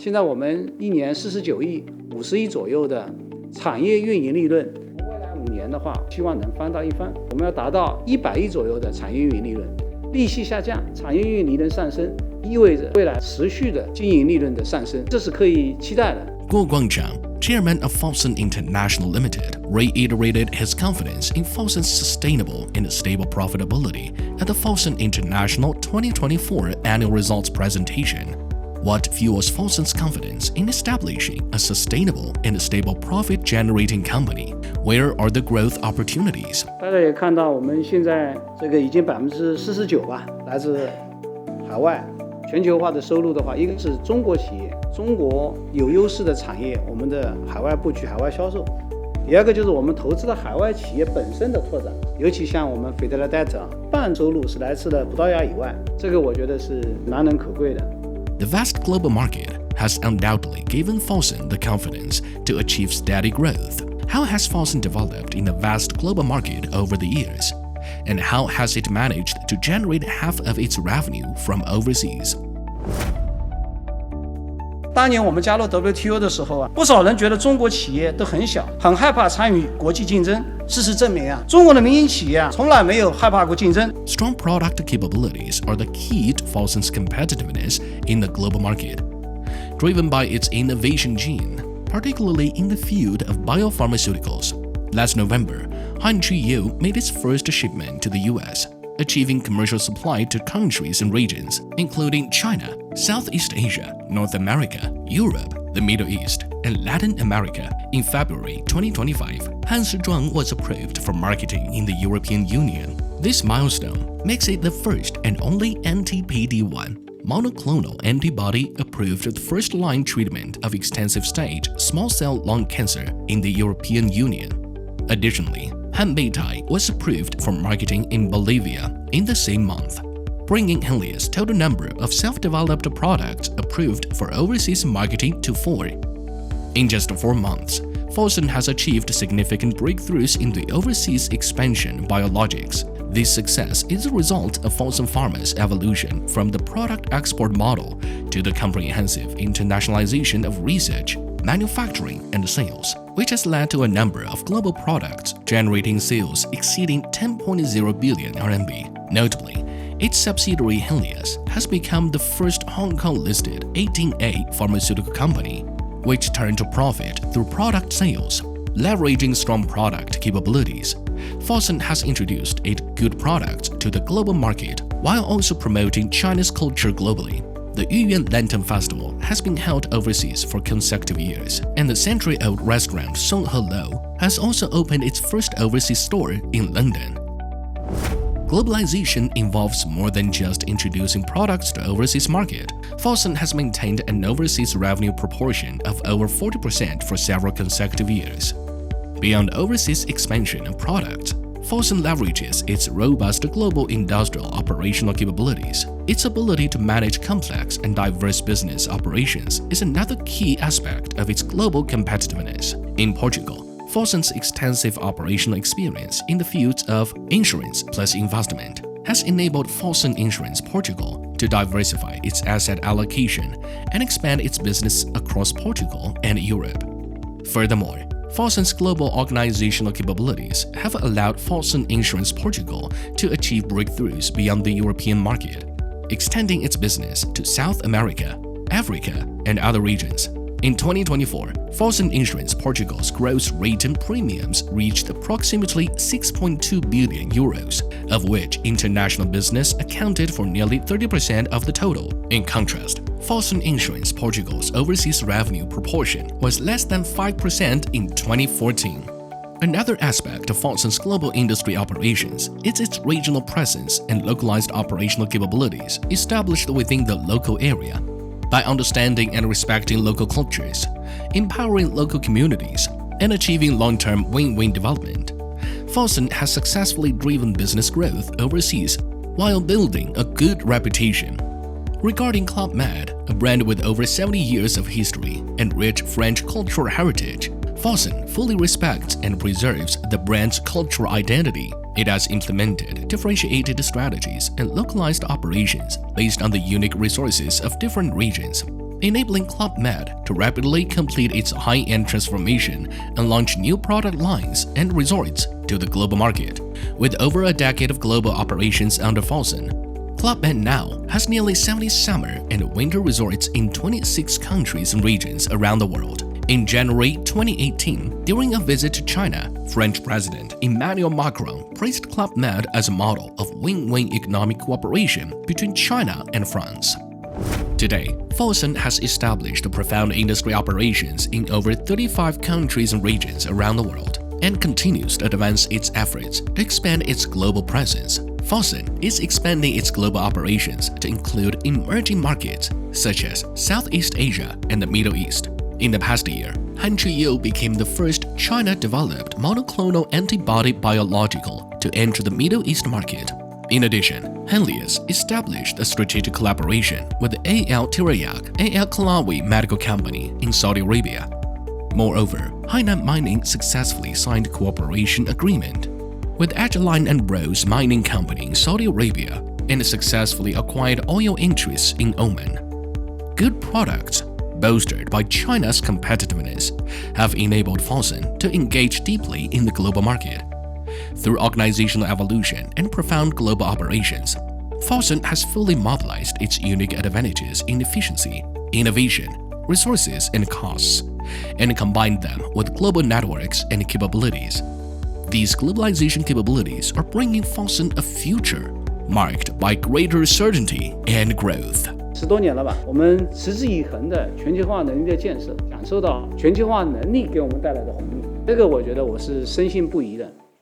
现在我们一年49亿、50亿左右的产业运营利润，未来5年的话，希望能翻到一番。我们要达到100亿左右的产业运营利润，利息下降，产业运营利润上升，意味着未来持续的经营利润的上升，这是可以期待的。Guo Guangchang, chairman of Fosun International Limited, reiterated his confidence in Fosun's sustainable and stable profitability at the Fosun International 2024 annual results presentation. What fuels Fosun's confidence in establishing a sustainable and stable profit-generating company? Where are the growth opportunities? 大家也看到，我们现在这个已经49%吧，来自海外。全球化的收入的话，一个是中国企业，中国有优势的产业，我们的海外布局、海外销售；第二个就是我们投资的海外企业本身的拓展，尤其像我们 Fidelidade 半收入是来自了葡萄牙以外，这个我觉得是难能可贵的。The vast global market has undoubtedly given Fosun the confidence to achieve steady growth. How has Fosun developed in the vast global market over the years? And how has it managed to generate half of its revenue from overseas? 当年我们加入 WTO 的时候不少人觉得中国企业都很小，很害怕参与国际竞争。事实证明中国的民营企业从来没有害怕过竞争。Strong product capabilities are the key to Fosun's competitiveness in the global market, driven by its innovation gene, particularly in the field of biopharmaceuticals. Last November, Hanqiyu made its first shipment to the US, achieving commercial supply to countries and regions, including China, Southeast Asia, North America, Europe, the Middle East, and Latin America. In February 2025, Han Shizhuang was approved for marketing in the European Union. This milestone makes it the first and only anti-PD-1 monoclonal antibody approved for the first-line treatment of extensive-stage small cell lung cancer in the European Union. Additionally, Hanbeitai was approved for marketing in Bolivia in the same month, bringing Henlius' total number of self-developed products approved for overseas marketing to 4. In just 4 months, Fosun has achieved significant breakthroughs in the overseas expansion of biologics. This success is a result of Fosun Pharma's evolution from the product export model to the comprehensive internationalization of research, manufacturing, and sales, which has led to a number of global products generating sales exceeding 10.0 billion RMB. Notably, its subsidiary Henlius has become the first Hong Kong-listed 18A pharmaceutical company, which turned to profit through product sales. Leveraging strong product capabilities, Fosun has introduced its good products to the global market while also promoting China's culture globally. The Yuyuan Lantern Festival has been held overseas for consecutive years, and the century-old restaurant Song He Lo has also opened its first overseas store in London. Globalization involves more than just introducing products to overseas market. Fosun has maintained an overseas revenue proportion of over 40% for several consecutive years. Beyond overseas expansion of products, Fosun leverages its robust global industrial operational capabilities. Its ability to manage complex and diverse business operations is another key aspect of its global competitiveness. In Portugal, Fosun's extensive operational experience in the fields of insurance plus investment has enabled Fosun Insurance Portugal to diversify its asset allocation and expand its business across Portugal and Europe. Furthermore, Fosun's global organizational capabilities have allowed Fosun Insurance Portugal to achieve breakthroughs beyond the European market, extending its business to South America, Africa, and other regions. In 2024, Fosun Insurance Portugal's gross written premiums reached approximately 6.2 billion euros, of which international business accounted for nearly 30% of the total. In contrast, Fosun Insurance Portugal's overseas revenue proportion was less than 5% in 2014. Another aspect of Fosun's global industry operations is its regional presence and localized operational capabilities established within the local area. By understanding and respecting local cultures, empowering local communities, and achieving long-term win-win development, Fosun has successfully driven business growth overseas while building a good reputation. Regarding Club Med, a brand with over 70 years of history and rich French cultural heritage, Fosun fully respects and preserves the brand's cultural identity. It has implemented differentiated strategies and localized operations based on the unique resources of different regions. enabling Club Med to rapidly complete its high-end transformation and launch new product lines and resorts to the global market. With over a decade of global operations under Fosun, Club Med now has nearly 70 summer and winter resorts in 26 countries and regions around the world. In January 2018, during a visit to China, French President Emmanuel Macron praised Club Med as a model of win-win economic cooperation between China and France. Today, Fosun has established profound industry operations in over 35 countries and regions around the world and continues to advance its efforts to expand its global presence. Fosun is expanding its global operations to include emerging markets such as Southeast Asia and the Middle East. In the past year, Hanqi became the first China-developed monoclonal antibody biological to enter the Middle East market. In addition, Henlius established a strategic collaboration with the Al Tirayak Al Kalawi Medical Company in Saudi Arabia. Moreover, Hainan Mining successfully signed a cooperation agreement with Ajaline and Rose Mining Company in Saudi Arabia and successfully acquired oil interests in Oman. Good products, bolstered by China's competitiveness, have enabled Fosun to engage deeply in the global market. Through organizational evolution and profound global operations, Fosun has fully mobilized its unique advantages in efficiency, innovation, resources, and costs, and combined them with global networks and capabilities. These globalization capabilities are bringing Fosun a future marked by greater certainty and growth. 10多年了吧，我们持之以恒的全球化能力的建设，享受到全球化能力给我们带来的红利，这个我觉得我是深信不疑的。